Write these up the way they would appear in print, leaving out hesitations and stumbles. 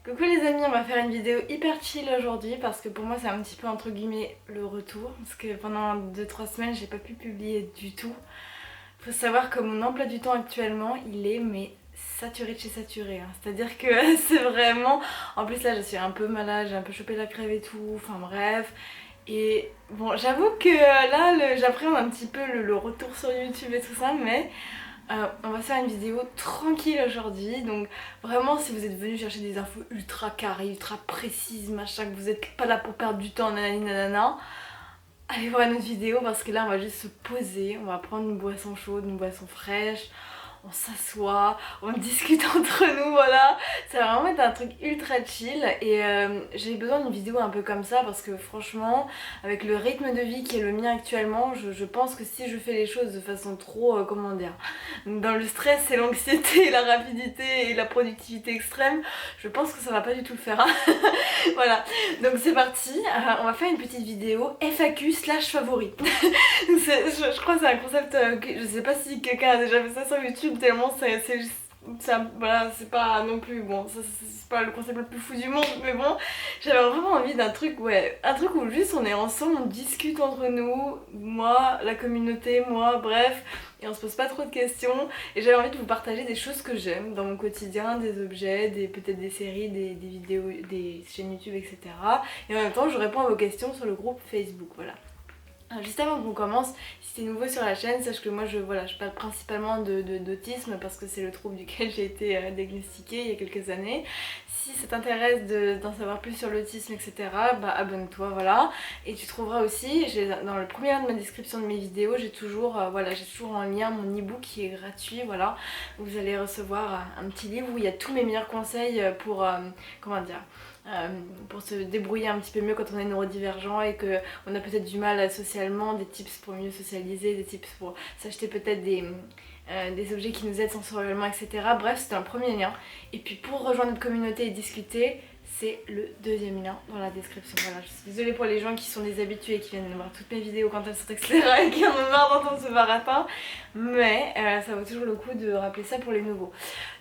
Coucou les amis, on va faire une vidéo hyper chill aujourd'hui parce que pour moi c'est un petit peu entre guillemets le retour parce que pendant 2-3 semaines j'ai pas pu publier du tout. Faut savoir que mon emploi du temps actuellement il est mais saturé de chez saturé, hein. C'est-à-dire que c'est vraiment... En plus là je suis un peu malade, j'ai un peu chopé la crève et tout, enfin bref. Et bon j'avoue que là j'appréhende un petit peu le retour sur YouTube et tout ça, mais... on va faire une vidéo tranquille aujourd'hui, donc vraiment si vous êtes venu chercher des infos ultra carrées, ultra précises, machin, que vous n'êtes pas là pour perdre du temps, nanani nanana, allez voir une autre vidéo parce que là on va juste se poser, on va prendre une boisson chaude, une boisson fraîche, on s'assoit, on discute entre nous, voilà. Ça va vraiment être un truc ultra chill et j'ai besoin d'une vidéo un peu comme ça parce que franchement, avec le rythme de vie qui est le mien actuellement, je pense que si je fais les choses de façon trop, comment dire, dans le stress et l'anxiété, la rapidité et la productivité extrême, je pense que ça va pas du tout le faire, hein. Voilà, donc c'est parti, on va faire une petite vidéo FAQ slash favori. Je crois que c'est un concept que je sais pas si quelqu'un a déjà fait ça sur YouTube tellement c'est juste... Voilà, c'est pas non plus, bon, c'est pas le concept le plus fou du monde, mais bon, j'avais vraiment envie d'un truc, ouais, un truc où juste on est ensemble, on discute entre nous, moi, la communauté, moi, bref, et on se pose pas trop de questions, et j'avais envie de vous partager des choses que j'aime dans mon quotidien, des objets, peut-être des séries, des vidéos, des chaînes YouTube, etc. Et en même temps, je réponds à vos questions sur le groupe Facebook, voilà. Juste avant qu'on commence, si t'es nouveau sur la chaîne, sache que moi je parle principalement d'autisme parce que c'est le trouble duquel j'ai été diagnostiquée il y a quelques années. Si ça t'intéresse d'en savoir plus sur l'autisme, etc., bah abonne-toi, voilà. Et tu trouveras aussi, dans le premier lien de ma description de mes vidéos, j'ai toujours en lien mon e-book qui est gratuit, voilà. Vous allez recevoir un petit livre où il y a tous mes meilleurs conseils pour, comment dire, pour se débrouiller un petit peu mieux quand on est neurodivergent et qu'on a peut-être du mal socialement, des tips pour mieux socialiser, des tips pour s'acheter peut-être des objets qui nous aident sensoriellement, etc. Bref, c'était un premier lien. Et puis pour rejoindre notre communauté et discuter, c'est le deuxième lien dans la description. Voilà, je suis désolée pour les gens qui sont des habitués et qui viennent voir toutes mes vidéos quand elles sont accélérées et qui en ont marre d'entendre ce baratin, mais ça vaut toujours le coup de rappeler ça pour les nouveaux.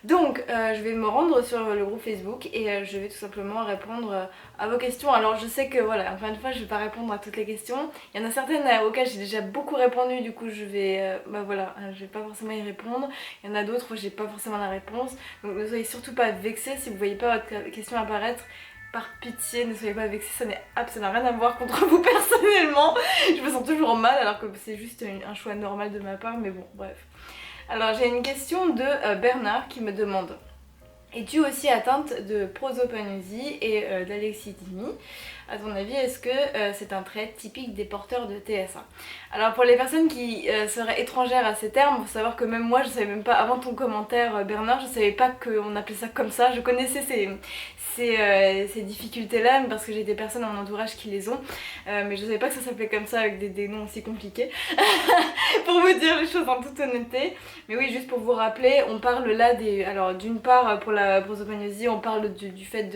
Donc je vais me rendre sur le groupe Facebook et je vais tout simplement répondre à vos questions. Alors je sais que voilà, encore une fois je vais pas répondre à toutes les questions. Il y en a certaines auxquelles j'ai déjà beaucoup répondu, du coup je vais je vais pas forcément y répondre. Il y en a d'autres où j'ai pas forcément la réponse. Donc ne soyez surtout pas vexés si vous voyez pas votre question apparaître. Par pitié, ne soyez pas vexés, ça n'a rien à voir contre vous personnellement. Je me sens toujours mal alors que c'est juste un choix normal de ma part, mais bon, bref. Alors j'ai une question de Bernard qui me demande: es-tu aussi atteinte de prosopagnosie et d'alexithymie? À ton avis, est-ce que c'est un trait typique des porteurs de TSA? Alors pour les personnes qui seraient étrangères à ces termes, il faut savoir que même moi je savais même pas, avant ton commentaire Bernard, je savais pas qu'on appelait ça comme ça. Je connaissais ces difficultés là parce que j'ai des personnes dans mon entourage qui les ont, mais je savais pas que ça s'appelait comme ça avec des noms aussi compliqués. Pour vous dire les choses en toute honnêteté. Mais oui, juste pour vous rappeler, on parle là alors d'une part pour la prosopagnosie, on parle du fait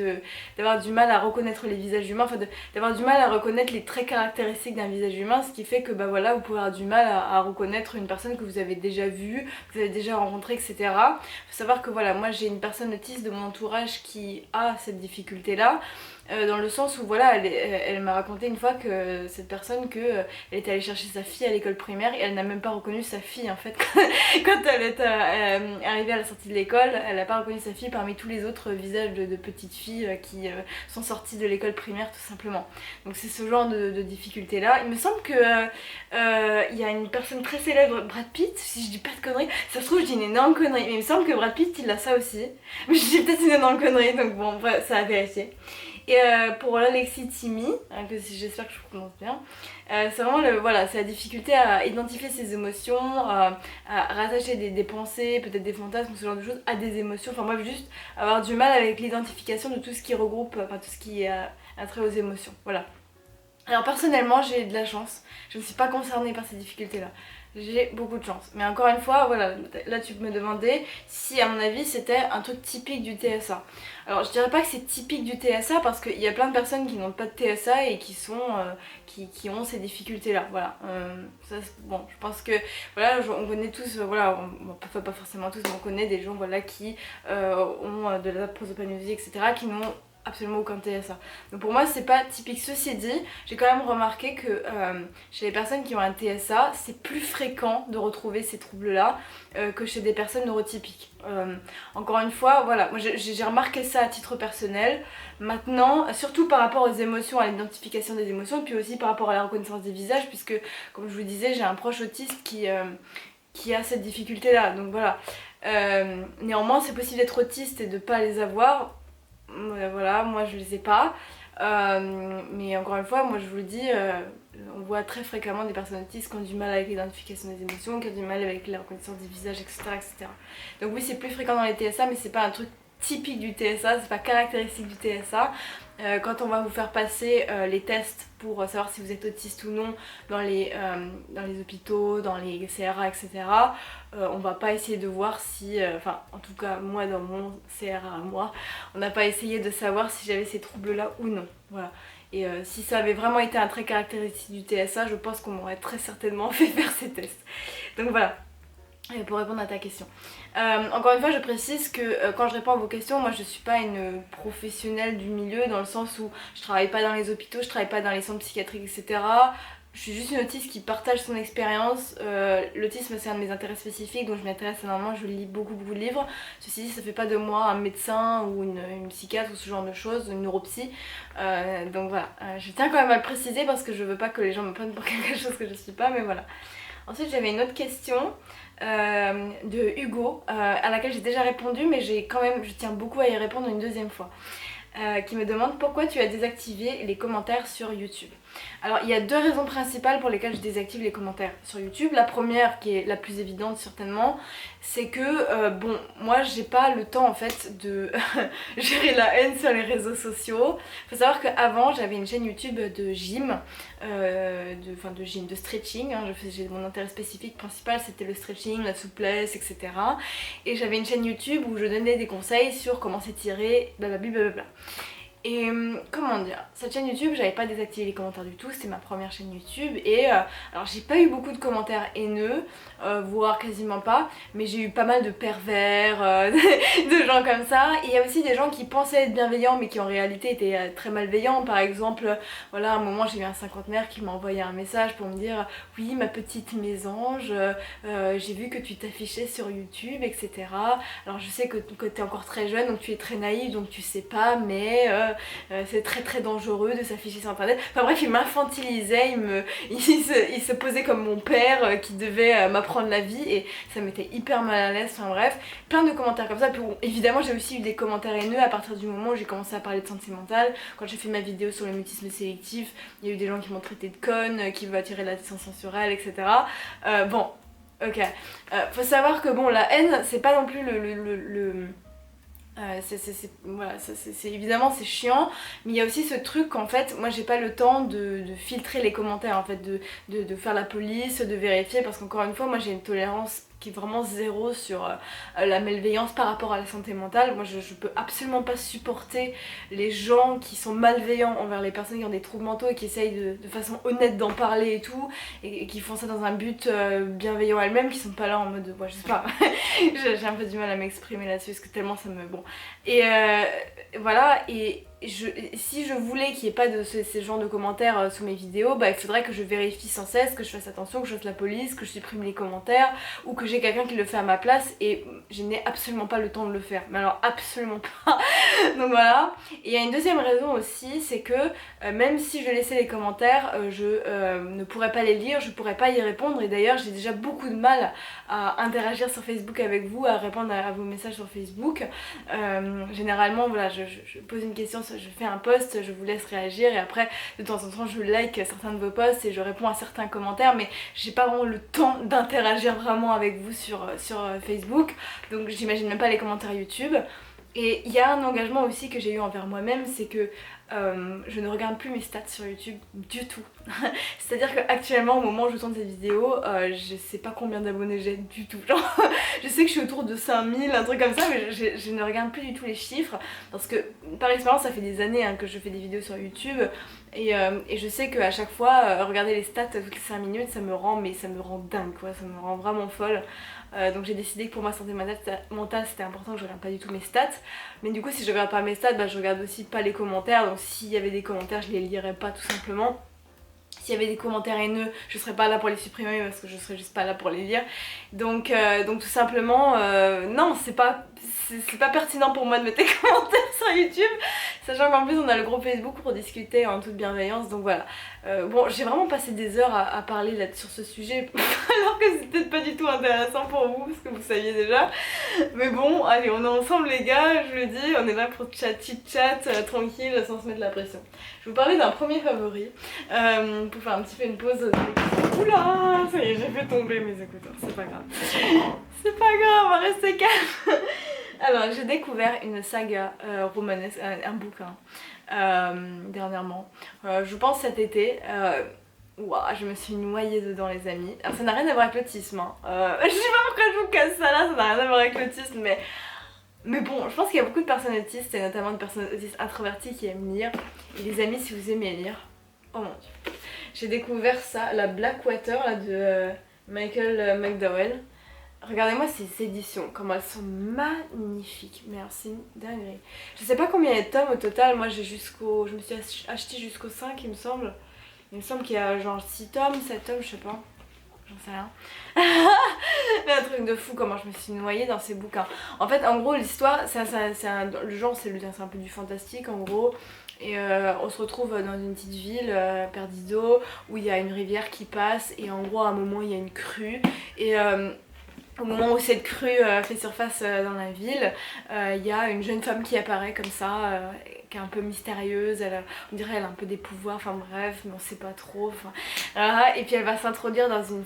d'avoir du mal à reconnaître les visages humains, enfin d'avoir du mal à reconnaître les traits caractéristiques d'un visage humain, ce qui fait que bah voilà, vous pouvez avoir du mal à reconnaître une personne que vous avez déjà vue, que vous avez déjà rencontrée, etc. Faut savoir que voilà, moi j'ai une personne autiste de mon entourage qui a cette difficulté là. Dans le sens où voilà, elle m'a raconté une fois que cette personne elle était allée chercher sa fille à l'école primaire et elle n'a même pas reconnu sa fille en fait. Quand elle est arrivée à la sortie de l'école, elle n'a pas reconnu sa fille parmi tous les autres visages de petites filles qui sont sorties de l'école primaire tout simplement. Donc c'est ce genre de difficulté là. Il me semble que il y a une personne très célèbre, Brad Pitt, si je dis pas de conneries, ça se trouve je dis une énorme connerie, mais il me semble que Brad Pitt il a ça aussi. Mais je dis peut-être une énorme connerie, donc bon, bref, ça à vérifier. Et pour l'alexithymie, j'espère que je prononce bien, c'est vraiment c'est la difficulté à identifier ses émotions, à rattacher des pensées, peut-être des fantasmes, ce genre de choses à des émotions, enfin bref, juste avoir du mal avec l'identification de tout ce qui regroupe, enfin tout ce qui est attrait aux émotions, voilà. Alors personnellement j'ai de la chance, je ne suis pas concernée par ces difficultés là. j'ai beaucoup de chance. Mais encore une fois, voilà, là tu me demandais si à mon avis c'était un truc typique du TSA. Alors je dirais pas que c'est typique du TSA parce qu'il y a plein de personnes qui n'ont pas de TSA et qui sont qui ont ces difficultés là. Voilà. Ça, bon, je pense que voilà, on connaît tous, voilà, pas forcément tous, mais on connaît des gens voilà qui ont de la prosopagnosie, etc. qui n'ont absolument aucun TSA. Donc pour moi c'est pas typique. Ceci dit, j'ai quand même remarqué que chez les personnes qui ont un TSA, c'est plus fréquent de retrouver ces troubles là que chez des personnes neurotypiques. Encore une fois, voilà, moi j'ai remarqué ça à titre personnel. Maintenant, surtout par rapport aux émotions, à l'identification des émotions, puis aussi par rapport à la reconnaissance des visages, puisque comme je vous disais, j'ai un proche autiste qui a cette difficulté là. Donc voilà. Néanmoins, c'est possible d'être autiste et de pas les avoir. Voilà, moi je les ai pas. Mais encore une fois, moi je vous le dis, on voit très fréquemment des personnes autistes qui ont du mal avec l'identification des émotions, qui ont du mal avec la reconnaissance des visages, etc. etc. Donc oui, c'est plus fréquent dans les TSA, mais c'est pas un truc typique du TSA, c'est pas caractéristique du TSA. Quand on va vous faire passer les tests pour savoir si vous êtes autiste ou non dans les hôpitaux, dans les CRA, etc., on va pas essayer de voir si, enfin en tout cas moi dans mon CRA à moi, on n'a pas essayé de savoir si j'avais ces troubles là ou non. Voilà. Et si ça avait vraiment été un trait caractéristique du TSA, je pense qu'on m'aurait très certainement fait faire ces tests. Donc voilà. Pour répondre à ta question. Encore une fois, je précise que quand je réponds à vos questions, moi je suis pas une professionnelle du milieu dans le sens où je travaille pas dans les hôpitaux, je travaille pas dans les centres psychiatriques, etc. Je suis juste une autiste qui partage son expérience. L'autisme c'est un de mes intérêts spécifiques, donc je m'intéresse énormément, je lis beaucoup de livres. Ceci dit, ça fait pas de moi un médecin ou une psychiatre ou ce genre de choses, une neuropsy. Donc voilà, je tiens quand même à le préciser parce que je veux pas que les gens me prennent pour quelque chose que je suis pas, mais voilà. Ensuite j'avais une autre question de Hugo à laquelle j'ai déjà répondu, mais je tiens beaucoup à y répondre une deuxième fois. Qui me demande pourquoi tu as désactivé les commentaires sur YouTube. Alors il y a deux raisons principales pour lesquelles je désactive les commentaires sur YouTube. La première, qui est la plus évidente certainement, c'est que bon, moi j'ai pas le temps en fait de gérer la haine sur les réseaux sociaux. Faut savoir qu'avant j'avais une chaîne YouTube de gym, de stretching, hein. Mon intérêt spécifique principal c'était le stretching, la souplesse, etc. Et j'avais une chaîne YouTube où je donnais des conseils sur comment s'étirer, blablabla. Et comment dire, cette chaîne YouTube, j'avais pas désactivé les commentaires du tout, c'était ma première chaîne YouTube et alors j'ai pas eu beaucoup de commentaires haineux, voire quasiment pas, mais j'ai eu pas mal de pervers, de gens comme ça. Et il y a aussi des gens qui pensaient être bienveillants mais qui en réalité étaient très malveillants. Par exemple, voilà, à un moment j'ai eu un cinquantenaire qui m'a envoyé un message pour me dire oui ma petite mésange, j'ai vu que tu t'affichais sur YouTube, etc. Alors je sais que t'es encore très jeune donc tu es très naïf donc tu sais pas, mais c'est très très dangereux de s'afficher sur internet. Enfin bref, il m'infantilisait, il se posait comme mon père qui devait m'apprendre la vie et ça m'était hyper mal à l'aise. Enfin bref, plein de commentaires comme ça. Puis, bon, évidemment j'ai aussi eu des commentaires haineux à partir du moment où j'ai commencé à parler de santé mentale. Quand j'ai fait ma vidéo sur le mutisme sélectif, il y a eu des gens qui m'ont traité de conne, qui veulent attirer l'attention sur elle, etc. Bon, ok. Faut savoir que bon, la haine c'est pas non plus voilà, évidemment c'est chiant, mais il y a aussi ce truc qu'en fait moi j'ai pas le temps de filtrer les commentaires en fait, de faire la police, de vérifier, parce qu'encore une fois moi j'ai une tolérance qui est vraiment zéro sur la malveillance par rapport à la santé mentale. Moi je peux absolument pas supporter les gens qui sont malveillants envers les personnes qui ont des troubles mentaux et qui essayent de façon honnête d'en parler et tout, et qui font ça dans un but bienveillant elles-mêmes, qui sont pas là en mode ouais, je sais pas j'ai un peu du mal à m'exprimer là-dessus parce que tellement ça me... bon. Et voilà, et si je voulais qu'il n'y ait pas de ces genres de commentaires sous mes vidéos, bah il faudrait que je vérifie sans cesse, que je fasse attention, que je fasse la police, que je supprime les commentaires ou que j'ai quelqu'un qui le fait à ma place, et je n'ai absolument pas le temps de le faire, mais alors absolument pas. Donc voilà. Et il y a une deuxième raison aussi, c'est que même si je laissais les commentaires, je ne pourrais pas les lire, je pourrais pas y répondre, et d'ailleurs j'ai déjà beaucoup de mal à interagir sur Facebook avec vous, à répondre à vos messages sur Facebook. Généralement voilà, je pose une question, je fais un post, je vous laisse réagir et après de temps en temps je like certains de vos posts et je réponds à certains commentaires, mais j'ai pas vraiment le temps d'interagir vraiment avec vous sur Facebook, donc j'imagine même pas les commentaires YouTube. Et il y a un engagement aussi que j'ai eu envers moi-même, c'est que je ne regarde plus mes stats sur YouTube du tout. C'est-à-dire qu'actuellement, au moment où je tourne cette vidéo, je sais pas combien d'abonnés j'ai du tout. Genre, je sais que je suis autour de 5000, un truc comme ça, mais je ne regarde plus du tout les chiffres. Parce que par expérience, ça fait des années que je fais des vidéos sur YouTube. Et je sais qu'à chaque fois, regarder les stats toutes les 5 minutes, ça me rend dingue, quoi, ça me rend vraiment folle. Donc j'ai décidé que pour ma santé mentale c'était important que je regarde pas du tout mes stats. Mais du coup si je regarde pas mes stats, bah, je regarde aussi pas les commentaires. Donc s'il y avait des commentaires, je les lirais pas tout simplement. S'il y avait des commentaires haineux, je serais pas là pour les supprimer parce que je serais juste pas là pour les lire. Donc tout simplement, non, c'est pas pertinent pour moi de mettre des commentaires sur YouTube. Sachant qu'en plus on a le groupe Facebook pour discuter en toute bienveillance, donc voilà. Bon, j'ai vraiment passé des heures à parler là sur ce sujet, alors que c'est peut-être pas du tout intéressant pour vous, parce que vous saviez déjà. Mais bon, allez, on est ensemble les gars, je le dis, on est là pour chit-chat, tranquille, sans se mettre la pression. Je vais vous parler d'un premier favori, pour faire un petit peu une pause. Oula, ça y est, j'ai fait tomber mes écouteurs, c'est pas grave. C'est pas grave, on va rester calme. Alors, j'ai découvert une saga romanesque, un bouquin, dernièrement. Je pense cet été. Ouah, je me suis noyée dedans, les amis. Alors, ça n'a rien à voir avec l'autisme. Je sais pas pourquoi je vous casse ça là, ça n'a rien à voir avec l'autisme, mais bon, je pense qu'il y a beaucoup de personnes autistes, et notamment de personnes autistes introverties qui aiment lire. Et les amis, si vous aimez lire, oh mon dieu. J'ai découvert ça, la Blackwater là, de Michael McDowell. Regardez-moi ces éditions, comment elles sont magnifiques, mais alors c'est une dinguerie. Je sais pas combien il y a de tomes au total, moi je me suis acheté jusqu'au 5 il me semble. Il me semble qu'il y a genre 6 tomes, 7 tomes, je sais pas. J'en sais rien. Mais un truc de fou comment je me suis noyée dans ces bouquins. En fait en gros l'histoire, le genre c'est un peu du fantastique en gros. Et on se retrouve dans une petite ville, Perdido, où il y a une rivière qui passe et en gros à un moment il y a une crue. Et au moment où cette crue fait surface dans la ville, il y a une jeune femme qui apparaît comme ça, qui est un peu mystérieuse, on dirait qu'elle a un peu des pouvoirs, enfin bref, mais on sait pas trop. Voilà. Et puis elle va s'introduire dans une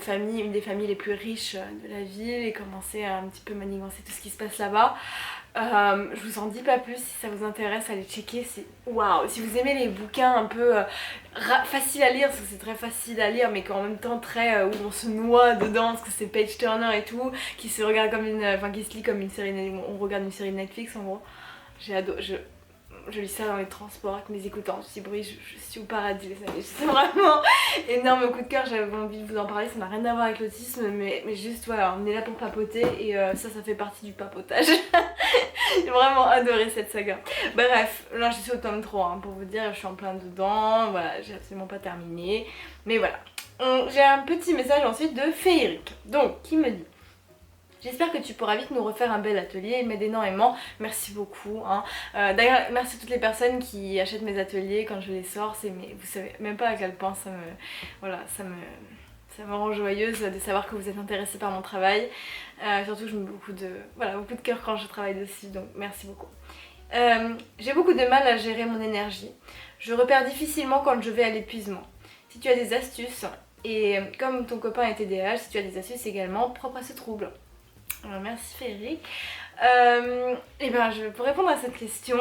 des familles les plus riches de la ville et commencer à un petit peu manigancer tout ce qui se passe là-bas. Je vous en dis pas plus, si ça vous intéresse, allez checker, c'est waouh. Si vous aimez les bouquins un peu faciles à lire, parce que c'est très facile à lire mais qu'en même temps très où on se noie dedans parce que c'est page turner et tout, qui se regarde comme qui se lit comme une série, on regarde une série Netflix en gros. J'ai adoré, je lis ça dans les transports avec mes écouteurs anti-bruit, je suis au paradis les amis, c'est vraiment énorme coup de cœur, j'avais envie de vous en parler, ça n'a rien à voir avec l'autisme mais juste voilà, on est là pour papoter et ça fait partie du papotage. J'ai vraiment adoré cette saga. Bref, là je suis au tome 3 pour vous dire, je suis en plein dedans, voilà, j'ai absolument pas terminé, mais voilà. J'ai un petit message ensuite de Féeric, donc qui me dit: j'espère que tu pourras vite nous refaire un bel atelier, il m'aide énormément, merci beaucoup. D'ailleurs, merci à toutes les personnes qui achètent mes ateliers quand je les sors, mais vous savez même pas à quel point ça me rend joyeuse de savoir que vous êtes intéressés par mon travail. Surtout que je mets beaucoup de cœur quand je travaille dessus, donc merci beaucoup. J'ai beaucoup de mal à gérer mon énergie. Je repère difficilement quand je vais à l'épuisement. Si tu as des astuces, et comme ton copain est TDAH, si tu as des astuces également propres à ce trouble. Alors, merci Féeric. Et ben pour répondre à cette question,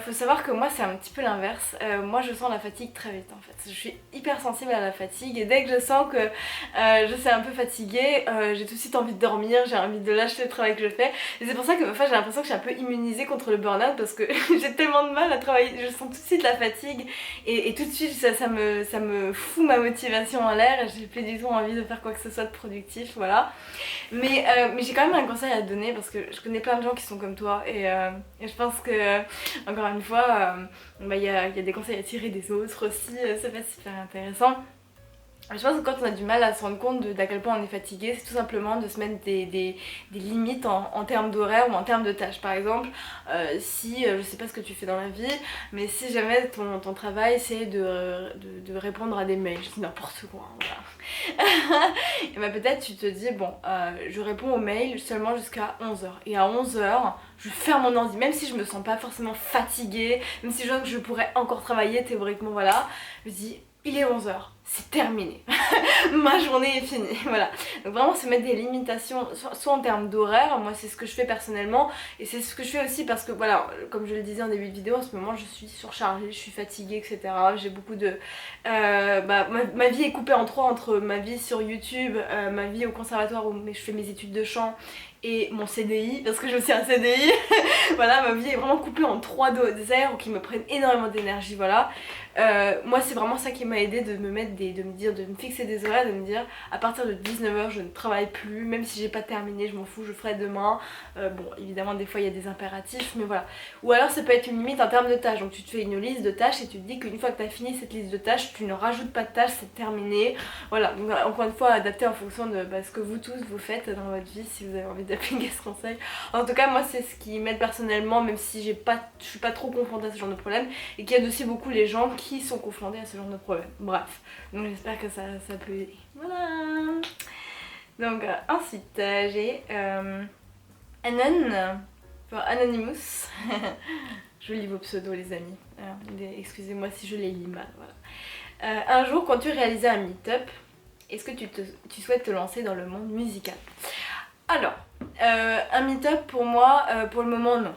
faut savoir que moi c'est un petit peu l'inverse. Moi je sens la fatigue très vite en fait. Je suis hyper sensible à la fatigue et dès que je sens que je suis un peu fatiguée, j'ai tout de suite envie de dormir, j'ai envie de lâcher le travail que je fais. Et c'est pour ça que j'ai l'impression que je suis un peu immunisée contre le burn-out parce que j'ai tellement de mal à travailler, je sens tout de suite la fatigue et tout de suite ça me fout ma motivation en l'air et j'ai plus du tout envie de faire quoi que ce soit de productif, voilà. Mais j'ai quand même un conseil à te donner parce que je connais plein de gens qui sont comme toi et je pense que encore une fois il y a des conseils à tirer des autres aussi, c'est pas super intéressant. Je pense que quand on a du mal à se rendre compte d'à quel point on est fatigué, c'est tout simplement de se mettre des limites en termes d'horaire ou en termes de tâches. Par exemple, si, je sais pas ce que tu fais dans la vie, mais si jamais ton travail c'est de répondre à des mails, je dis n'importe quoi, voilà. Et bah peut-être tu te dis, bon, je réponds aux mails seulement jusqu'à 11h. Et à 11h, je ferme mon ordi, même si je me sens pas forcément fatiguée, même si je vois que je pourrais encore travailler théoriquement, voilà. Je dis, il est 11h. c'est terminé. Ma journée est finie, voilà. Donc vraiment se mettre des limitations, soit en termes d'horaire, moi c'est ce que je fais personnellement, et c'est ce que je fais aussi parce que voilà, comme je le disais en début de vidéo, en ce moment je suis surchargée, je suis fatiguée, etc. J'ai beaucoup de... ma vie est coupée en trois entre ma vie sur YouTube, ma vie au conservatoire où je fais mes études de chant, et mon CDI, parce que j'ai aussi un CDI. Voilà, ma vie est vraiment coupée en trois aires qui me prennent énormément d'énergie, voilà. Moi c'est vraiment ça qui m'a aidé de me mettre de me fixer des horaires, de me dire à partir de 19h je ne travaille plus, même si j'ai pas terminé, je m'en fous, je ferai demain. Bon évidemment des fois il y a des impératifs, mais voilà. Ou alors ça peut être une limite en termes de tâches, donc tu te fais une liste de tâches et tu te dis qu'une fois que tu as fini cette liste de tâches, tu ne rajoutes pas de tâches, c'est terminé. Voilà, donc encore une fois adapté en fonction de ce que vous tous vous faites dans votre vie, si vous avez envie d'appliquer ce conseil. En tout cas moi c'est ce qui m'aide personnellement, même si je suis pas trop confrontée à ce genre de problème, et qui aide aussi beaucoup les gens qui sont confrontés à ce genre de problème. Bref, donc j'espère que ça peut aider. Voilà. Donc ensuite j'ai Anonymous. Je lis vos pseudos les amis. Excusez-moi si je les lis mal. Voilà. Un jour quand tu réalisais un meet-up, est-ce que tu souhaites te lancer dans le monde musical? Alors, un meet-up pour moi, pour le moment non.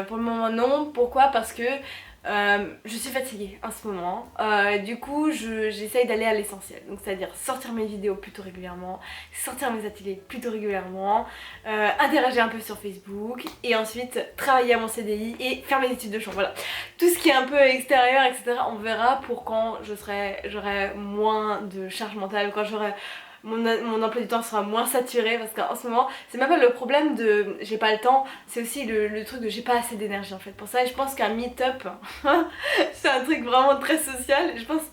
Pour le moment non, pourquoi? Parce que je suis fatiguée en ce moment, du coup j'essaye d'aller à l'essentiel, donc c'est-à-dire sortir mes vidéos plutôt régulièrement, sortir mes ateliers plutôt régulièrement, interagir un peu sur Facebook et ensuite travailler à mon CDI et faire mes études de chant, voilà. Tout ce qui est un peu extérieur, etc. on verra pour quand j'aurai moins de charge mentale, quand j'aurai... Mon emploi du temps sera moins saturé, parce qu'en ce moment c'est même pas le problème de j'ai pas le temps, c'est aussi le truc de j'ai pas assez d'énergie en fait pour ça. Et je pense qu'un meet-up c'est un truc vraiment très social et je pense que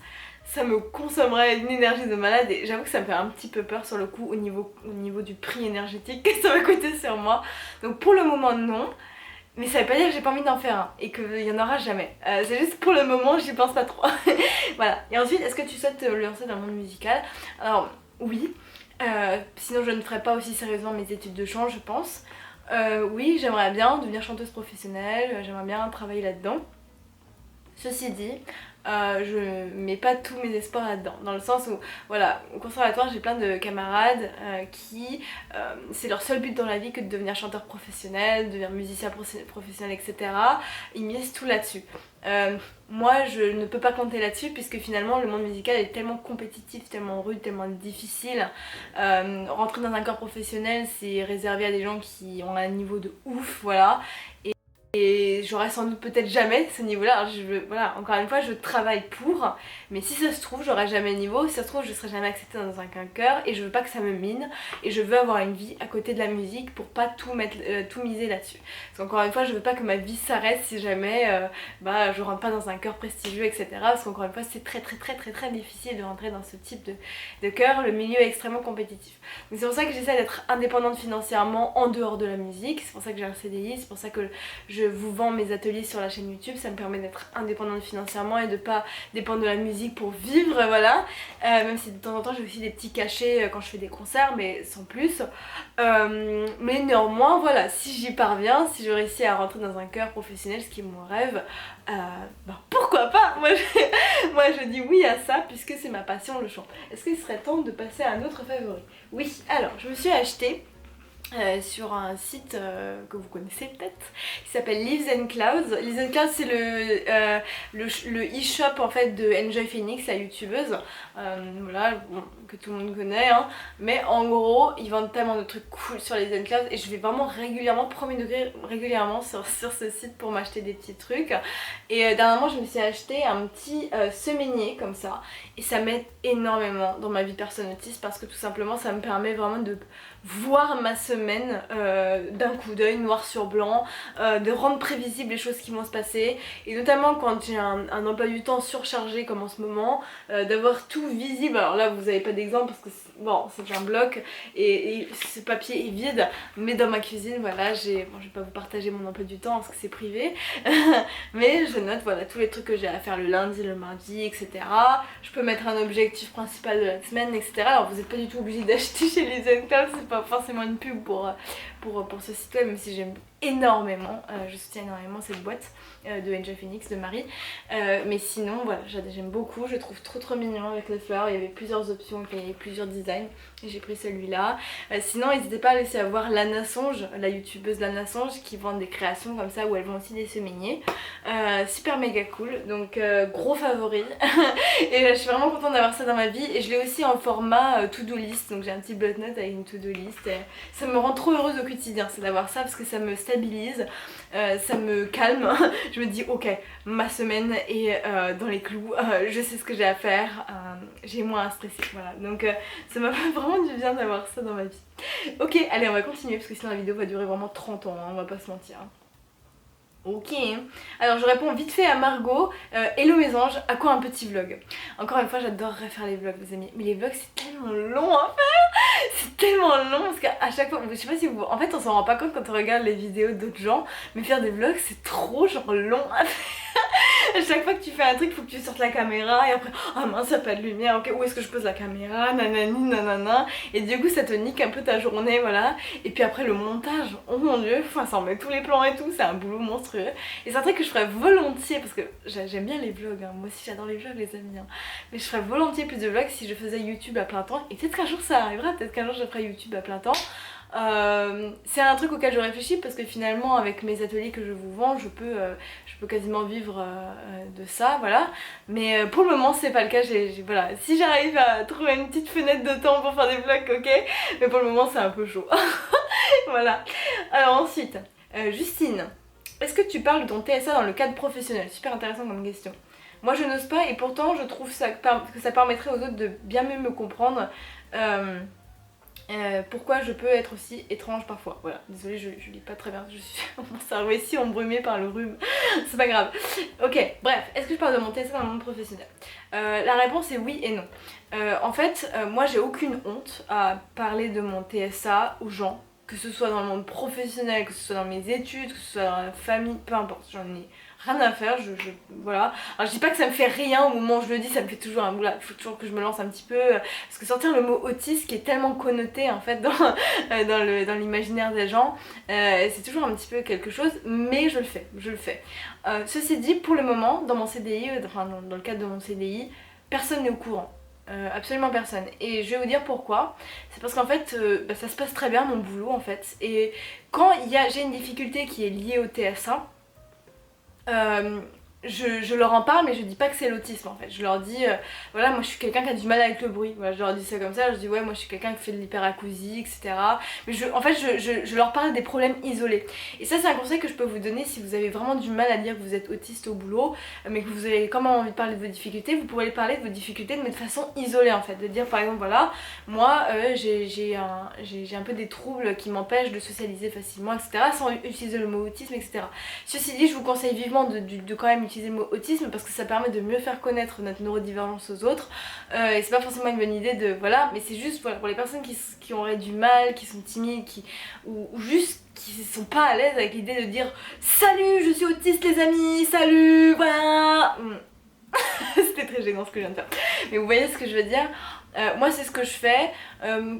ça me consommerait une énergie de malade, et j'avoue que ça me fait un petit peu peur sur le coup au niveau du prix énergétique que ça va coûter sur moi. Donc pour le moment non, mais ça veut pas dire que j'ai pas envie d'en faire un et qu'il y en aura jamais. C'est juste pour le moment j'y pense pas trop. Voilà. Et ensuite, est-ce que tu souhaites te lancer dans le monde musical? Alors oui, sinon je ne ferais pas aussi sérieusement mes études de chant je pense. Oui, j'aimerais bien devenir chanteuse professionnelle, j'aimerais bien travailler là-dedans. Ceci dit, je mets pas tous mes espoirs là-dedans, dans le sens où, voilà, au conservatoire j'ai plein de camarades qui, c'est leur seul but dans la vie que de devenir chanteur professionnel, devenir musicien professionnel, etc. Ils misent tout là-dessus. Moi je ne peux pas compter là-dessus puisque finalement le monde musical est tellement compétitif, tellement rude, tellement difficile. Rentrer dans un corps professionnel c'est réservé à des gens qui ont un niveau de ouf, voilà. Et j'aurai sans doute peut-être jamais ce niveau-là. Voilà, encore une fois, je travaille pour, mais si ça se trouve, j'aurai jamais le niveau. Si ça se trouve, je serai jamais acceptée dans un chœur et je veux pas que ça me mine. Et je veux avoir une vie à côté de la musique pour pas tout miser là-dessus. Parce qu'encore une fois, je veux pas que ma vie s'arrête si jamais je rentre pas dans un chœur prestigieux, etc. Parce qu'encore une fois, c'est très difficile de rentrer dans ce type de chœur. Le milieu est extrêmement compétitif. Donc c'est pour ça que j'essaie d'être indépendante financièrement en dehors de la musique. C'est pour ça que j'ai un CDI, c'est pour ça que je vous vends mes ateliers sur la chaîne YouTube, ça me permet d'être indépendante financièrement et de pas dépendre de la musique pour vivre, voilà. Même si de temps en temps j'ai aussi des petits cachets quand je fais des concerts, mais sans plus. Mais néanmoins, voilà, si j'y parviens, si je réussis à rentrer dans un chœur professionnel, ce qui est mon rêve, pourquoi pas? Moi je dis oui à ça puisque c'est ma passion, le chant. Est-ce qu'il serait temps de passer à un autre favori? Oui, alors je me suis acheté sur un site que vous connaissez peut-être, qui s'appelle Leaves and Clouds. Leaves and Clouds c'est le e-shop en fait de Enjoy Phoenix, la youtubeuse, voilà, bon, que tout le monde connaît, hein. Mais en gros ils vendent tellement de trucs cool sur Leaves and Clouds et je vais vraiment régulièrement, premier degré, régulièrement sur ce site pour m'acheter des petits trucs. Et dernièrement je me suis acheté un petit semainier comme ça, et ça m'aide énormément dans ma vie personnelle parce que tout simplement ça me permet vraiment de voir ma semaine d'un coup d'œil, noir sur blanc, de rendre prévisible les choses qui vont se passer, et notamment quand j'ai un emploi du temps surchargé comme en ce moment, d'avoir tout visible. Alors là vous avez pas d'exemple parce que bon, c'est un bloc et ce papier est vide, mais dans ma cuisine, voilà, bon, je vais pas vous partager mon emploi du temps parce que c'est privé, mais je note voilà tous les trucs que j'ai à faire le lundi, le mardi, etc. Je peux mettre un objectif principal de la semaine, etc. Alors vous n'êtes pas du tout obligé d'acheter chez les Zental, c'est pas forcément une pub pour pour ce site web, même si j'aime énormément, je soutiens énormément cette boîte de Angel Phoenix, de Marie. Mais sinon voilà, j'aime beaucoup, je trouve trop mignon avec les fleurs, il y avait plusieurs options, il y avait plusieurs designs et j'ai pris celui-là. Sinon n'hésitez pas à laisser avoir Lana Songe, la youtubeuse Lana Songe, qui vend des créations comme ça où elles vont aussi des semainiers. Super méga cool, donc gros favori. Et je suis vraiment contente d'avoir ça dans ma vie, et je l'ai aussi en format to-do list, donc j'ai un petit bloc-notes avec une to-do list. Et ça me rend trop heureuse au quotidien, c'est d'avoir ça parce que ça me stabilise, ça me calme. Je me dis ok, ma semaine est dans les clous, je sais ce que j'ai à faire, j'ai moins à stresser, voilà. Donc ça m'a fait vraiment du bien d'avoir ça dans ma vie. Ok, allez, on va continuer parce que sinon la vidéo va durer vraiment 30 ans, hein, on va pas se mentir. Ok, alors je réponds vite fait à Margot. Hello mes anges, à quoi un petit vlog? Encore une fois, j'adorerais faire les vlogs les amis, mais les vlogs c'est tellement long à faire, c'est tellement long parce qu'à chaque fois, je sais pas si vous... En fait on s'en rend pas compte quand on regarde les vidéos d'autres gens, mais faire des vlogs c'est trop genre long à faire. À chaque fois que tu fais un truc, il faut que tu sortes la caméra et après, ah mince, y'a pas de lumière, ok, où est-ce que je pose la caméra, nanani, nanana. Et du coup, ça te nique un peu ta journée, voilà. Et puis après, le montage, oh mon dieu, enfin, ça en met tous les plans et tout, c'est un boulot monstrueux. Et c'est un truc que je ferais volontiers parce que j'aime bien les vlogs, hein. Moi aussi j'adore les vlogs, les amis. Hein. Mais je ferais volontiers plus de vlogs si je faisais YouTube à plein temps. Et peut-être qu'un jour ça arrivera, peut-être qu'un jour je ferai YouTube à plein temps. C'est un truc auquel je réfléchis parce que finalement avec mes ateliers que je vous vends je peux quasiment vivre de ça, voilà. Mais pour le moment c'est pas le cas, voilà. Si j'arrive à trouver une petite fenêtre de temps pour faire des vlogs, ok, mais pour le moment c'est un peu chaud. Voilà. Alors ensuite, Justine, est-ce que tu parles de ton TSA dans le cadre professionnel? Super intéressant comme question. Moi je n'ose pas et pourtant je trouve que ça permettrait aux autres de bien mieux me comprendre. Pourquoi je peux être aussi étrange parfois. Voilà, désolée, je lis pas très bien, je suis mon cerveau est si embrumé par le rhume, c'est pas grave. Ok, bref, est-ce que je parle de mon TSA dans le monde professionnel? La réponse est oui et non. En fait, moi j'ai aucune honte à parler de mon TSA aux gens, que ce soit dans le monde professionnel, que ce soit dans mes études, que ce soit dans la famille, peu importe, j'en ai rien à faire, voilà. Alors je dis pas que ça me fait rien au moment où je le dis, ça me fait toujours un boulot, il faut toujours que je me lance un petit peu, parce que sortir le mot autiste qui est tellement connoté en fait dans l'imaginaire des gens, c'est toujours un petit peu quelque chose, mais je le fais. Ceci dit, pour le moment, dans mon CDI, enfin dans le cadre de mon CDI, personne n'est au courant. Absolument personne, et je vais vous dire pourquoi. C'est parce qu'en fait ça se passe très bien mon boulot en fait, et quand j'ai une difficulté qui est liée au TSA, je leur en parle, mais je dis pas que c'est l'autisme en fait. Je leur dis voilà, moi je suis quelqu'un qui a du mal avec le bruit, voilà, je leur dis ça comme ça, je dis ouais, moi je suis quelqu'un qui fait de l'hyperacousie, etc. Mais en fait je leur parle des problèmes isolés. Et ça c'est un conseil que je peux vous donner si vous avez vraiment du mal à dire que vous êtes autiste au boulot, mais que vous avez quand même envie de parler de vos difficultés. Vous pourrez parler de vos difficultés mais de façon isolée en fait, de dire par exemple voilà, moi j'ai un peu des troubles qui m'empêchent de socialiser facilement, etc. sans utiliser le mot autisme, etc. Ceci dit, je vous conseille vivement de quand même utiliser le mot autisme parce que ça permet de mieux faire connaître notre neurodivergence aux autres, et c'est pas forcément une bonne idée de voilà, mais c'est juste voilà, pour les personnes qui auraient du mal, qui sont timides, ou juste qui sont pas à l'aise avec l'idée de dire salut, je suis autiste les amis, salut, voilà. C'était très gênant ce que je viens de faire, mais vous voyez ce que je veux dire. Moi c'est ce que je fais.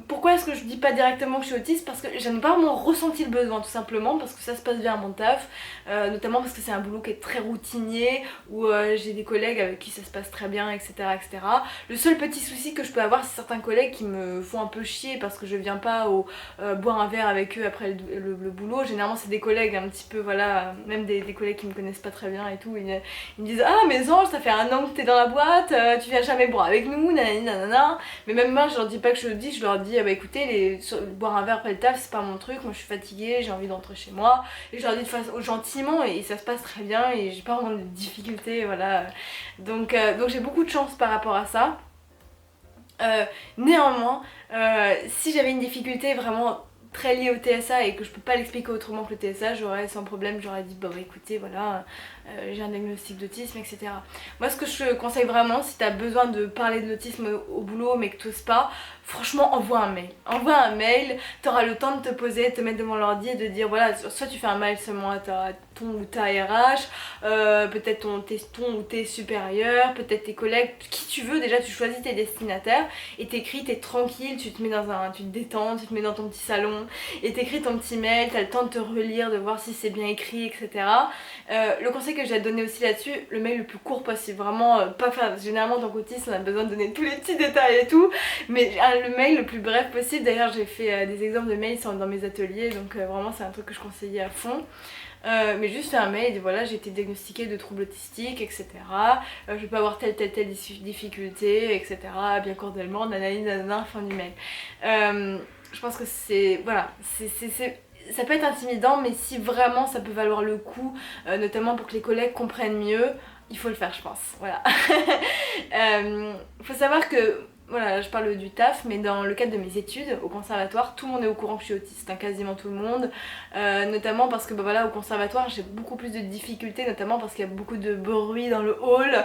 Pourquoi est-ce que je dis pas directement que je suis autiste? Parce que j'en ai pas vraiment ressenti le besoin, tout simplement parce que ça se passe bien à mon taf, notamment parce que c'est un boulot qui est très routinier, où j'ai des collègues avec qui ça se passe très bien, etc., etc. Le seul petit souci que je peux avoir, c'est certains collègues qui me font un peu chier parce que je viens pas boire un verre avec eux après le boulot. Généralement c'est des collègues un petit peu, voilà, même des collègues qui me connaissent pas très bien et tout, ils me disent ah mais Ange, ça fait un an que t'es dans la boîte, tu viens jamais boire avec nous, nanani nanana. Mais même moi je leur dis pas que je le dis, je leur dis bah écoutez, boire un verre après le taf c'est pas mon truc, moi je suis fatiguée, j'ai envie d'entrer chez moi, et je leur dis de façon gentiment, et ça se passe très bien et j'ai pas vraiment de difficultés, voilà. Donc j'ai beaucoup de chance par rapport à ça. Néanmoins, si j'avais une difficulté vraiment très liée au TSA et que je peux pas l'expliquer autrement que le TSA, j'aurais sans problème, j'aurais dit bah écoutez voilà, j'ai un diagnostic d'autisme, etc. Moi ce que je conseille vraiment, si tu as besoin de parler de l'autisme au boulot mais que tu n'oses pas, franchement envoie un mail. Envoie un mail, tu auras le temps de te poser, de te mettre devant l'ordi et de dire voilà, soit tu fais un mail seulement à ton ou ta RH, peut-être ton ou tes supérieurs, peut-être tes collègues, qui tu veux, déjà tu choisis tes destinataires et t'écris, t'es tranquille, tu te mets tu te détends, tu te mets dans ton petit salon et t'écris ton petit mail, t'as le temps de te relire, de voir si c'est bien écrit, etc. Le conseil que j'ai à te donner aussi là-dessus, le mail le plus court possible, vraiment pas faire, généralement dans autisme on a besoin de donner tous les petits détails et tout, mais le mail le plus bref possible. D'ailleurs j'ai fait des exemples de mails dans mes ateliers, donc vraiment c'est un truc que je conseillais à fond. Mais juste faire un mail et dire voilà, j'ai été diagnostiquée de troubles autistiques, etc. Je peux avoir telle difficulté, etc. Bien cordialement, nanana, fin du mail. Je pense que c'est voilà, ça peut être intimidant, mais si vraiment ça peut valoir le coup, notamment pour que les collègues comprennent mieux, il faut le faire, je pense. Voilà. Faut savoir que voilà, je parle du taf, mais dans le cadre de mes études au conservatoire, tout le monde est au courant que je suis autiste, hein, quasiment tout le monde, notamment parce que bah, voilà, au conservatoire j'ai beaucoup plus de difficultés, notamment parce qu'il y a beaucoup de bruit dans le hall,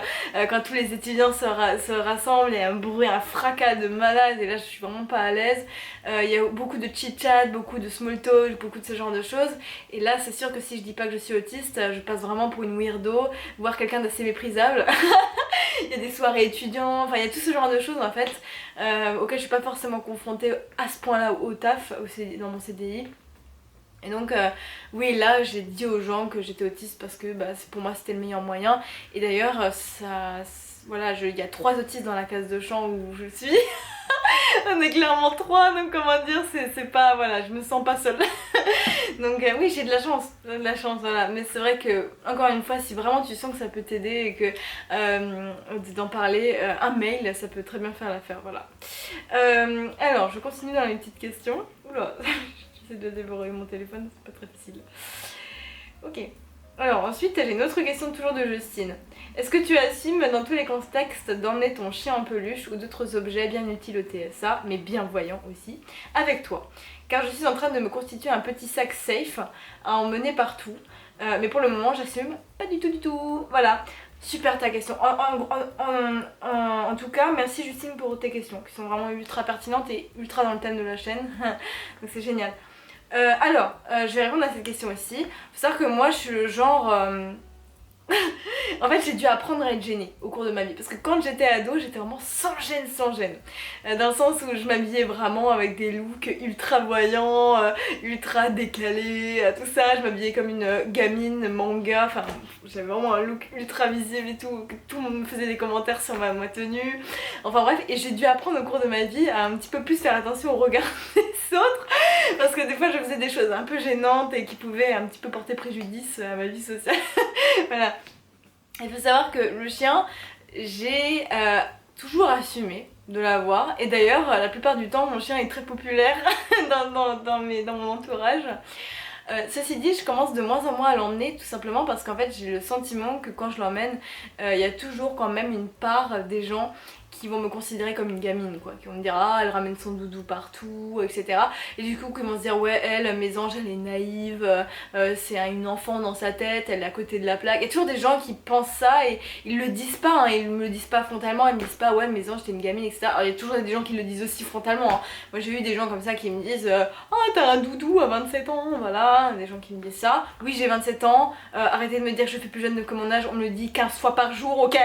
quand tous les étudiants se rassemblent, il y a un bruit, un fracas de malade et là je suis vraiment pas à l'aise, il y a beaucoup de chit-chat, beaucoup de small talk, beaucoup de ce genre de choses, et là c'est sûr que si je dis pas que je suis autiste, je passe vraiment pour une weirdo, voire quelqu'un d'assez méprisable. Il y a des soirées étudiants, enfin il y a tout ce genre de choses en fait auxquelles je suis pas forcément confrontée à ce point là au taf, dans mon CDI. Et donc oui, là j'ai dit aux gens que j'étais autiste parce que bah, pour moi c'était le meilleur moyen. Et d'ailleurs voilà, il y a 3 autistes dans la classe de chant où je suis. On est clairement 3, donc comment dire, c'est pas, voilà, je me sens pas seule. Donc oui, j'ai de la chance, voilà. Mais c'est vrai que, encore une fois, si vraiment tu sens que ça peut t'aider et que d'en parler, un mail, ça peut très bien faire l'affaire, voilà. Alors, je continue dans les petites questions. Oula, j'essaie de déverrouiller mon téléphone, c'est pas très facile. Ok. Alors ensuite, j'ai une autre question toujours de Justine. Est-ce que tu assumes dans tous les contextes d'emmener ton chien en peluche ou d'autres objets bien utiles au TSA, mais bienveillants aussi, avec toi? Car je suis en train de me constituer un petit sac safe à emmener partout. Mais pour le moment, j'assume pas du tout. Voilà. Super ta question. En tout cas, merci Justine pour tes questions qui sont vraiment ultra pertinentes et ultra dans le thème de la chaîne. Donc c'est génial. Alors, je vais répondre à cette question aussi. Faut savoir que moi je suis le genre... En fait j'ai dû apprendre à être gênée au cours de ma vie. Parce que quand j'étais ado, j'étais vraiment sans gêne. Dans le sens où je m'habillais vraiment avec des looks ultra voyants, ultra décalés, tout ça. Je m'habillais comme une gamine manga. Enfin, j'avais vraiment un look ultra visible et tout. Tout le monde me faisait des commentaires sur ma tenue. Enfin bref, et j'ai dû apprendre au cours de ma vie à un petit peu plus faire attention au regard des autres. Parce que des fois je faisais des choses un peu gênantes et qui pouvaient un petit peu porter préjudice à ma vie sociale. Voilà. Il faut savoir que le chien, j'ai toujours assumé de l'avoir. Et d'ailleurs, la plupart du temps, mon chien est très populaire dans mon entourage. Ceci dit, je commence de moins en moins à l'emmener, tout simplement parce qu'en fait j'ai le sentiment que quand je l'emmène, il y a toujours quand même une part des gens qui vont me considérer comme une gamine, quoi, qui vont me dire ah elle ramène son doudou partout, etc. Et du coup qui vont se dire ouais elle, Mésange elle est naïve, c'est une enfant dans sa tête, elle est à côté de la plaque. Il y a toujours des gens qui pensent ça et ils le disent pas, hein, ils me le disent pas frontalement, ils me disent pas ouais Mésange t'es une gamine, etc. Alors il y a toujours des gens qui le disent aussi frontalement, hein. Moi j'ai eu des gens comme ça qui me disent ah t'as un doudou à 27 ans, voilà, des gens qui me disent ça. Oui j'ai 27 ans, arrêtez de me dire que je fais plus jeune que mon âge, on me le dit 15 fois par jour, ok.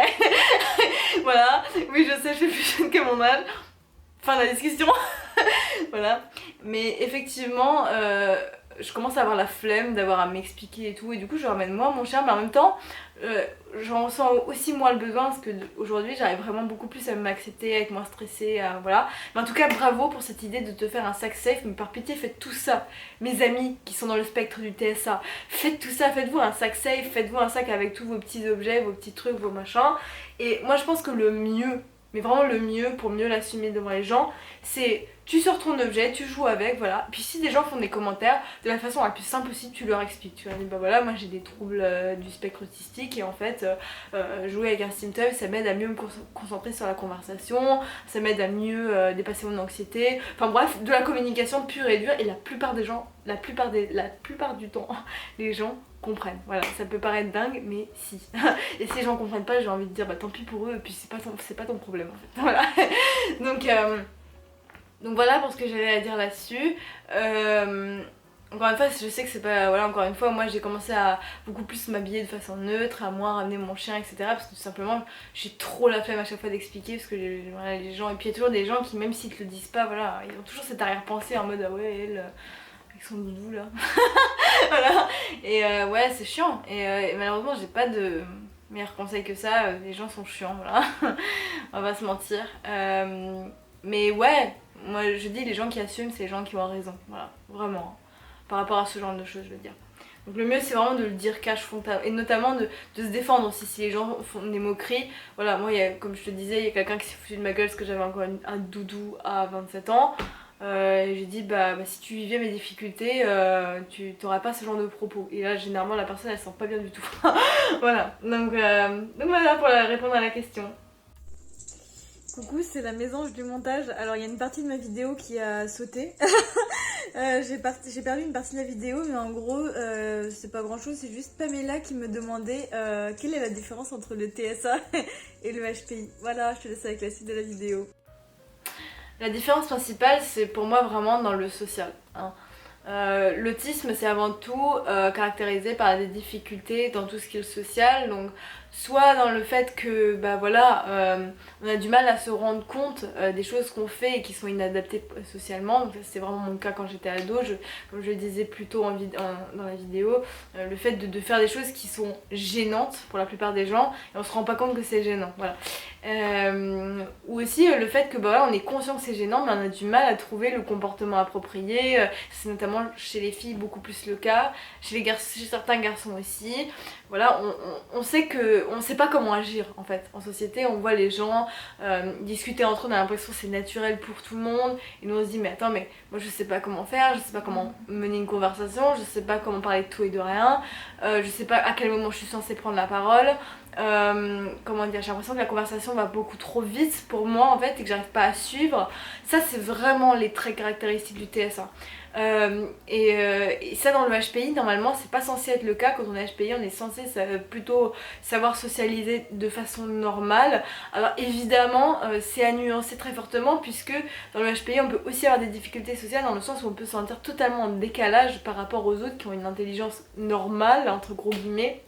Voilà, oui je sais je fais plus jeune que mon âge. Fin de la discussion. Voilà, mais effectivement je commence à avoir la flemme d'avoir à m'expliquer et tout, et du coup je ramène moi mon chien, mais en même temps j'en sens aussi moins le besoin parce que aujourd'hui j'arrive vraiment beaucoup plus à m'accepter, à être moins stressée, voilà. Mais en tout cas bravo pour cette idée de te faire un sac safe, mais par pitié faites tout ça, mes amis qui sont dans le spectre du TSA, faites tout ça, faites-vous un sac safe, faites-vous un sac avec tous vos petits objets, vos petits trucs, vos machins. Et moi je pense que le mieux, mais vraiment le mieux pour mieux l'assumer devant les gens, c'est tu sors ton objet, tu joues avec, voilà. Puis si des gens font des commentaires, de la façon la plus simple possible, tu leur expliques. Tu leur dis bah voilà, moi j'ai des troubles du spectre autistique et en fait jouer avec un Steam-Tub ça m'aide à mieux me concentrer sur la conversation, ça m'aide à mieux dépasser mon anxiété. Enfin bref, de la communication pure et dure et la plupart des gens, la plupart du temps, les gens comprennent. Voilà, ça peut paraître dingue, mais si. Et si les gens comprennent pas, j'ai envie de dire bah tant pis pour eux, et puis c'est pas ton problème en fait. Voilà. Donc voilà pour ce que j'avais à dire là-dessus. Encore une fois, je sais que c'est pas. Voilà, encore une fois, moi j'ai commencé à beaucoup plus m'habiller de façon neutre, à moins ramener mon chien, etc. Parce que tout simplement, j'ai trop la flemme à chaque fois d'expliquer. Parce que voilà, les gens. Et puis il y a toujours des gens qui, même s'ils te le disent pas, voilà, ils ont toujours cette arrière-pensée en mode ah ouais, elle, avec son doudou là. Voilà. Et ouais, c'est chiant. Et malheureusement, j'ai pas de meilleur conseil que ça. Les gens sont chiants, voilà. On va pas se mentir. Mais ouais. Moi je dis les gens qui assument c'est les gens qui ont raison, voilà, vraiment, par rapport à ce genre de choses je veux dire. Donc le mieux c'est vraiment de le dire cash frontal et notamment de se défendre aussi si les gens font des moqueries. Voilà, moi comme je te disais, il y a quelqu'un qui s'est foutu de ma gueule parce que j'avais encore un doudou à 27 ans. Et j'ai dit bah si tu vivais mes difficultés, tu t'auras pas ce genre de propos. Et là généralement la personne elle se sent pas bien du tout. Voilà, donc voilà pour répondre à la question. Coucou, c'est la mésange du montage. Alors il y a une partie de ma vidéo qui a sauté. J'ai perdu une partie de la vidéo, mais en gros c'est pas grand chose, c'est juste Pamela qui me demandait quelle est la différence entre le TSA et le HPI. Voilà, je te laisse avec la suite de la vidéo. La différence principale c'est pour moi vraiment dans le social, hein. L'autisme c'est avant tout caractérisé par des difficultés dans tout ce qui est social, donc soit dans le fait que bah voilà on a du mal à se rendre compte des choses qu'on fait et qui sont inadaptées socialement, donc c'est vraiment mon cas quand j'étais ado, comme je le disais plus tôt dans la vidéo, le fait de faire des choses qui sont gênantes pour la plupart des gens et on se rend pas compte que c'est gênant, voilà. Ou aussi le fait que bah, voilà, on est conscient que c'est gênant mais on a du mal à trouver le comportement approprié, c'est notamment chez les filles beaucoup plus le cas, chez certains garçons aussi. Voilà, on sait pas comment agir en fait en société, on voit les gens discuter entre eux, on a l'impression que c'est naturel pour tout le monde et nous on se dit mais attends mais moi je sais pas comment faire, je sais pas comment mener une conversation, je sais pas comment parler de tout et de rien, je sais pas à quel moment je suis censée prendre la parole. Comment dire, j'ai l'impression que la conversation va beaucoup trop vite pour moi en fait et que j'arrive pas à suivre. Ça c'est vraiment les traits caractéristiques du TSA. Et ça dans le HPI normalement c'est pas censé être le cas. Quand on est HPI on est censé plutôt savoir socialiser de façon normale. Alors évidemment c'est à nuancer très fortement puisque dans le HPI on peut aussi avoir des difficultés sociales dans le sens où on peut se sentir totalement en décalage par rapport aux autres qui ont une intelligence normale entre gros guillemets.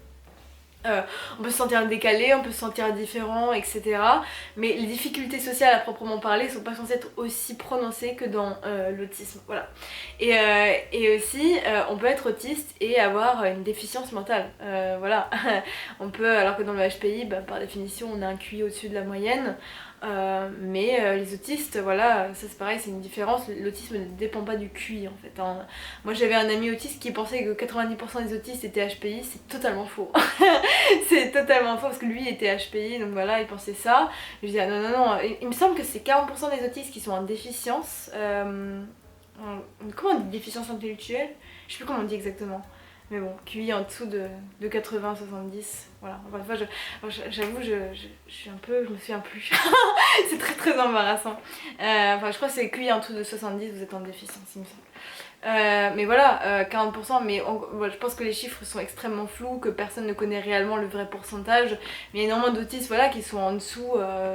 On peut se sentir décalé, on peut se sentir différent, etc. Mais les difficultés sociales à proprement parler sont pas censées être aussi prononcées que dans l'autisme. Voilà. Et aussi, on peut être autiste et avoir une déficience mentale. Voilà. On peut, alors que dans le HPI, bah, par définition, on a un QI au-dessus de la moyenne. Mais les autistes, voilà, ça c'est pareil, c'est une différence. L'autisme ne dépend pas du QI en fait, hein. Moi j'avais un ami autiste qui pensait que 90% des autistes étaient HPI, c'est totalement faux. C'est totalement faux parce que lui était HPI, donc voilà, il pensait ça. Je disais ah, non, non, non, il me semble que c'est 40% des autistes qui sont en déficience. Comment on dit déficience intellectuelle? Je sais plus comment on dit exactement. Mais bon, QI en dessous de 80-70, voilà. Encore une fois, j'avoue, je suis un peu, je me souviens plus. C'est très très embarrassant. Enfin, je crois que c'est QI en dessous de 70, vous êtes en déficience, il me semble. Mais voilà, 40%, mais je pense que les chiffres sont extrêmement flous, que personne ne connaît réellement le vrai pourcentage. Mais il y a énormément d'autistes voilà, qui sont en dessous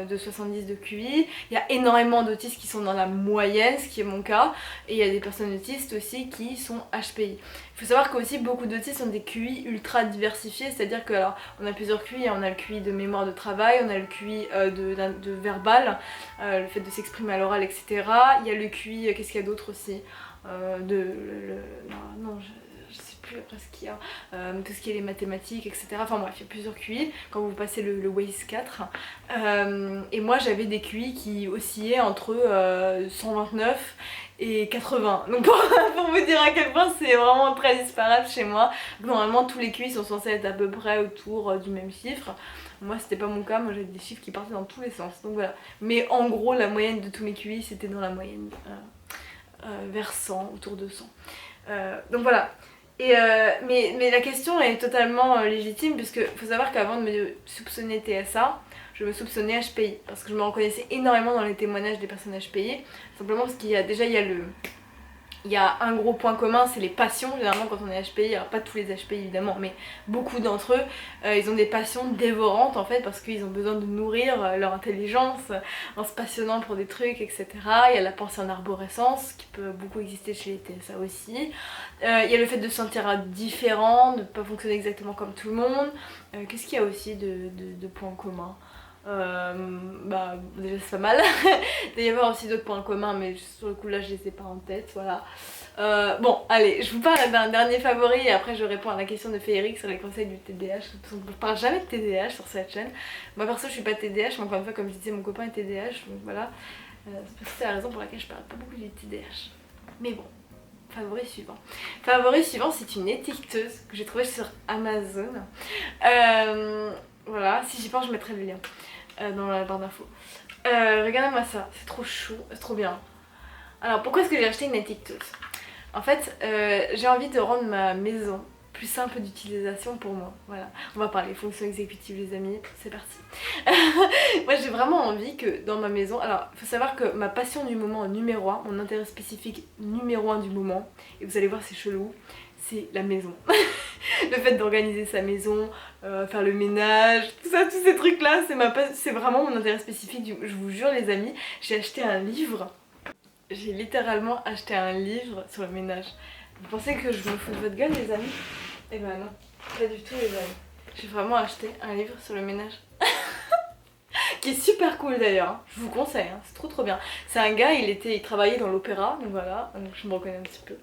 de 70 de QI. Il y a énormément d'autistes qui sont dans la moyenne, ce qui est mon cas. Et il y a des personnes autistes aussi qui sont HPI. Il faut savoir qu'aussi beaucoup d'autistes ont des QI ultra diversifiés, c'est-à-dire que alors, on a plusieurs QI, on a le QI de mémoire de travail, on a le QI de verbal, le fait de s'exprimer à l'oral, etc. Il y a le QI, qu'est-ce qu'il y a d'autre aussi non, je sais plus. plus après ce qu'il y a, tout ce qui est les mathématiques, etc. Enfin bref, il y a plusieurs QI quand vous passez le WAIS 4. Et moi j'avais des QI qui oscillaient entre 129 et 80. Donc pour vous dire à quel point c'est vraiment très disparate chez moi. Normalement tous les QI sont censés être à peu près autour du même chiffre. Moi c'était pas mon cas, moi j'avais des chiffres qui partaient dans tous les sens. Donc voilà. Mais en gros la moyenne de tous mes QI c'était dans la moyenne vers 100, autour de 100. Donc voilà. Et mais la question est totalement légitime puisque faut savoir qu'avant de me soupçonner TSA, je me soupçonnais HPI parce que je me reconnaissais énormément dans les témoignages des personnes HPI, simplement parce qu'il y a déjà il y a un gros point commun, c'est les passions. Généralement quand on est HPI, alors pas tous les HPI évidemment, mais beaucoup d'entre eux, ils ont des passions dévorantes en fait parce qu'ils ont besoin de nourrir leur intelligence en se passionnant pour des trucs, etc. Il y a la pensée en arborescence qui peut beaucoup exister chez les TSA aussi. Il y a le fait de se sentir différent, de ne pas fonctionner exactement comme tout le monde. Qu'est-ce qu'il y a aussi de points communs? Bah déjà c'est pas mal. Il doit y avoir aussi d'autres points communs mais sur le coup là je les ai pas en tête, voilà. Bon allez, je vous parle d'un dernier favori et après je réponds à la question de Féeric sur les conseils du TDAH. On ne parle jamais de TDAH sur cette chaîne. Moi perso je suis pas TDAH, mais encore une fois comme je disais mon copain est TDAH, donc voilà. C'est la raison pour laquelle je parle pas beaucoup du TDAH. Mais bon. Favori suivant. Favori suivant, c'est une étiqueteuse que j'ai trouvée sur Amazon. Voilà, si j'y pense, je mettrai le lien dans la barre d'infos. Regardez-moi ça, c'est trop chou, c'est trop bien. Alors, pourquoi est-ce que j'ai acheté une étiqueteuse? En fait, j'ai envie de rendre ma maison plus simple d'utilisation pour moi. Voilà, on va parler fonctions exécutives les amis, c'est parti. Moi j'ai vraiment envie que dans ma maison, alors il faut savoir que ma passion du moment numéro 1, mon intérêt spécifique numéro 1 du moment, et vous allez voir c'est chelou, c'est la maison. Le fait d'organiser sa maison, faire le ménage, tout ça, tous ces trucs là, c'est vraiment mon intérêt spécifique. Je vous jure les amis, j'ai acheté un livre, j'ai littéralement acheté un livre sur le ménage. Vous pensez que je me fous de votre gueule les amis? Eh ben non, pas du tout les amis. J'ai vraiment acheté un livre sur le ménage. Qui est super cool d'ailleurs, je vous conseille, hein. C'est trop bien. C'est un gars, il travaillait dans l'opéra, donc voilà, donc je me reconnais un petit peu.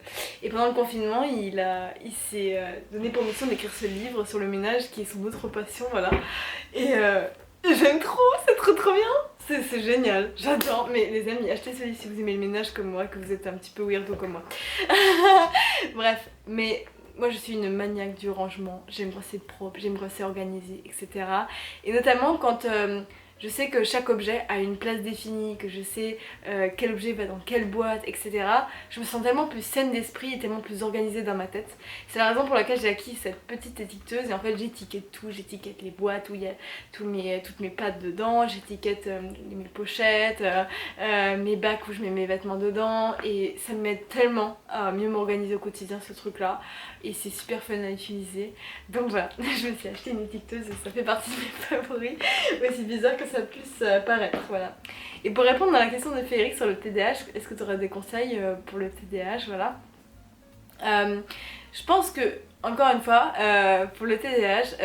Et pendant le confinement, il s'est donné pour mission d'écrire ce livre sur le ménage qui est son autre passion, voilà. Et j'aime trop, c'est trop bien. C'est génial, j'adore. Mais les amis, achetez ce livre si vous aimez le ménage comme moi, que vous êtes un petit peu weirdo comme moi. Bref, mais moi je suis une maniaque du rangement, j'aime quand c'est propre, j'aime quand c'est organisé, etc. Et notamment quand je sais que chaque objet a une place définie, que je sais quel objet va dans quelle boîte, etc. Je me sens tellement plus saine d'esprit et tellement plus organisée dans ma tête. C'est la raison pour laquelle j'ai acquis cette petite étiqueteuse et en fait j'étiquette tout, j'étiquette les boîtes où il y a toutes mes pattes dedans, j'étiquette mes pochettes, mes bacs où je mets mes vêtements dedans et ça m'aide tellement à mieux m'organiser au quotidien ce truc là et c'est super fun à utiliser. Donc voilà, je me suis acheté une étiqueteuse et ça fait partie de mes favoris, aussi bizarre que ça puisse paraître, voilà. Et pour répondre à la question de Féeric sur le TDAH, est-ce que tu aurais des conseils pour le TDAH, voilà. Je pense que, encore une fois, pour le TDAH,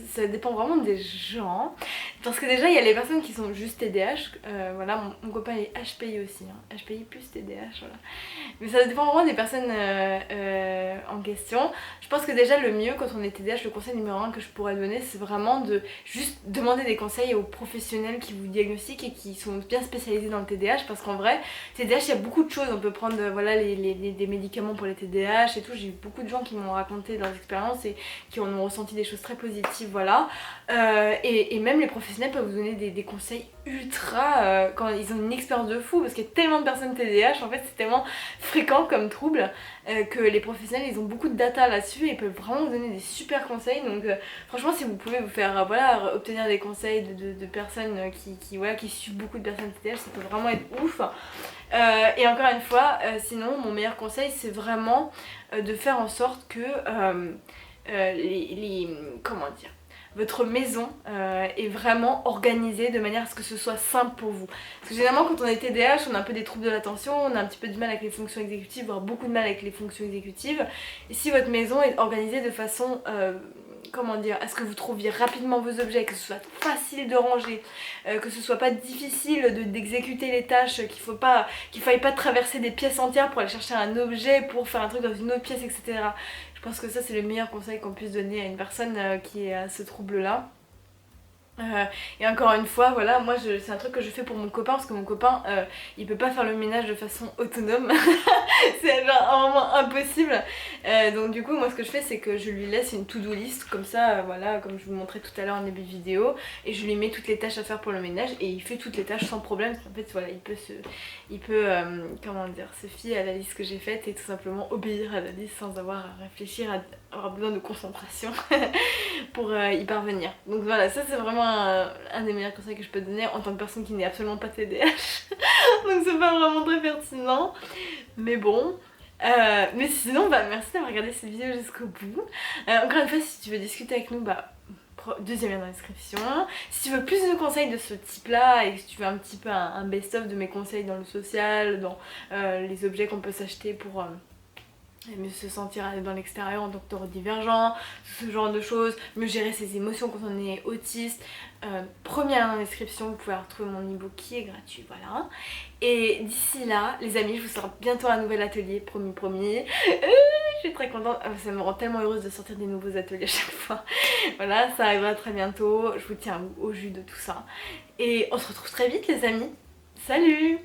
ça dépend vraiment des gens. Parce que déjà, il y a les personnes qui sont juste TDAH. Voilà, mon copain est HPI aussi. Hein, HPI plus TDAH, voilà. Mais ça dépend vraiment des personnes en question. Je pense que déjà, le mieux quand on est TDAH, le conseil numéro 1 que je pourrais donner, c'est vraiment de juste demander des conseils aux professionnels qui vous diagnostiquent et qui sont bien spécialisés dans le TDAH. Parce qu'en vrai, TDAH, il y a beaucoup de choses. On peut prendre voilà, des médicaments pour les TDAH et tout. J'ai eu beaucoup de gens qui m'ont raconté leurs expériences et qui en ont ressenti des choses très positives, voilà. Et même les professionnels peuvent vous donner des conseils ultra quand ils ont une expérience de fou, parce qu'il y a tellement de personnes TDAH, en fait c'est tellement fréquent comme trouble que les professionnels ils ont beaucoup de data là-dessus et ils peuvent vraiment vous donner des super conseils. Donc franchement si vous pouvez vous faire voilà, obtenir des conseils de personnes qui suivent beaucoup de personnes TDAH, ça peut vraiment être ouf. Et encore une fois, sinon mon meilleur conseil c'est vraiment de faire en sorte que comment dire, votre maison est vraiment organisée de manière à ce que ce soit simple pour vous. Parce que généralement quand on est TDAH, on a un peu des troubles de l'attention, on a un petit peu du mal avec les fonctions exécutives, voire beaucoup de mal avec les fonctions exécutives. Et si votre maison est organisée de façon comment dire, à ce que vous trouviez rapidement vos objets, que ce soit facile de ranger, que ce soit pas difficile d'exécuter les tâches, qu'il faille pas traverser des pièces entières pour aller chercher un objet, pour faire un truc dans une autre pièce, etc. Je pense que ça c'est le meilleur conseil qu'on puisse donner à une personne qui a ce trouble-là. Et encore une fois, voilà, moi c'est un truc que je fais pour mon copain parce que mon copain il peut pas faire le ménage de façon autonome. C'est genre un moment impossible. Donc du coup moi ce que je fais c'est que je lui laisse une to-do list comme ça, voilà, comme je vous montrais tout à l'heure en début de vidéo, et je lui mets toutes les tâches à faire pour le ménage et il fait toutes les tâches sans problème. En fait voilà, il peut comment dire, se fier à la liste que j'ai faite et tout simplement obéir à la liste sans avoir à réfléchir, à avoir besoin de concentration pour y parvenir. Donc voilà, ça c'est vraiment un des meilleurs conseils que je peux donner en tant que personne qui n'est absolument pas TDAH. Donc c'est pas vraiment très pertinent. Mais bon. Mais sinon, bah merci d'avoir regardé cette vidéo jusqu'au bout. Encore une fois, si tu veux discuter avec nous, bah deuxième lien dans la description. Si tu veux plus de conseils de ce type là et que tu veux un petit peu un best-of de mes conseils dans le social, dans les objets qu'on peut s'acheter pour mieux se sentir dans l'extérieur en tant que neurodivergent, ce genre de choses, mieux gérer ses émotions quand on est autiste, premier lien dans la description, vous pouvez retrouver mon ebook qui est gratuit, voilà. Et d'ici là, les amis, je vous sors bientôt un nouvel atelier, promis. Je suis très contente, ça me rend tellement heureuse de sortir des nouveaux ateliers à chaque fois. Voilà, ça arrivera très bientôt, je vous tiens au jus de tout ça. Et on se retrouve très vite les amis, salut!